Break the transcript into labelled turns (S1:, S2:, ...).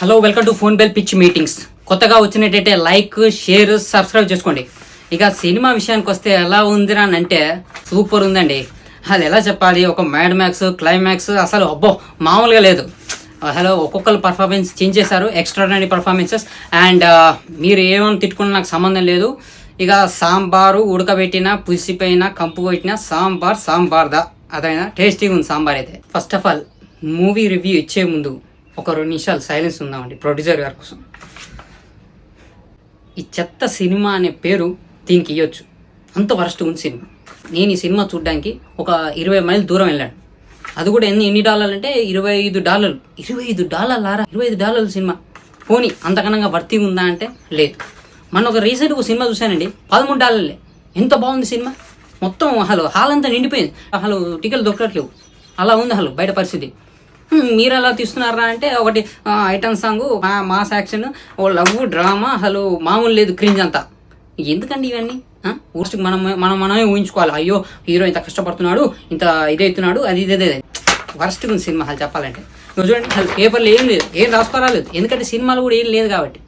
S1: Hello, welcome to phone bell pitch meetings. కొత్తగా వచ్చినట్టయితే like, share, subscribe చేసుకోండి. ఇక సినిమా విషయానికి వస్తే ఎలా ఉందిరా అని అంటే సూపర్ ఉందండి. అది ఎలా చెప్పాలి, ఒక మ్యాడ్ మ్యాక్స్ క్లైమాక్స్ అసలు అబ్బో మామూలుగా లేదు. హలో, ఒక్కొక్కరు పర్ఫార్మెన్స్ చేంజ్ చేశారు, ఎక్స్ట్రాడినరీ పర్ఫార్మెన్సెస్. అండ్ మీరు ఏమని తిట్టుకున్న నాకు సంబంధం లేదు. ఇక సాంబారు ఉడకబెట్టిన పుసిపోయిన కంపు కొట్టిన సాంబార్దా అదైనా టేస్టీగా ఉంది సాంబార్ అయితే. First of all movie review ఇచ్చే ముందు ఒక 2 నిమిషాలు సైలెన్స్ ఉందామండి ప్రొడ్యూసర్ గారి కోసం. ఈ చెత్త సినిమా అనే పేరు దీనికి ఇవ్వచ్చు, అంత వరస్ట్ ఉంది సినిమా. నేను ఈ సినిమా చూడడానికి ఒక 20 మైల్ దూరం వెళ్ళాను. అది కూడా ఎన్ని డాలర్లు అంటే $25. $25 సినిమా. పోనీ అంతకన్నా వర్తి ఉందా అంటే లేదు. మన ఒక రీసెంట్ ఒక సినిమా చూశానండి, $13. ఎంత బాగుంది సినిమా. మొత్తం హాల్ అంతా నిండిపోయింది. టికెట్లు దొరకట్లేవు, అలా ఉంది బయట పరిస్థితి. మీరు ఎలా తీస్తున్నారా అంటే ఒకటి ఐటమ్ సాంగ్, మాస్ యాక్షన్, ఓ లవ్ డ్రామా, మామూలు లేదు, క్రింజ్ అంతా. ఎందుకండి ఇవన్నీ? ఊరికి మనమే ఊహించుకోవాలి. అయ్యో హీరో ఇంత కష్టపడుతున్నాడు, ఇంత ఇదవుతున్నాడు, అది ఇదే వరస్ట్ ఉంది సినిమా చెప్పాలంటే. నువ్వు చూడండి, పేపర్లు ఏం లేదు, ఏం రాసుకోరాలేదు, ఎందుకంటే సినిమాలు కూడా ఏం లేదు కాబట్టి.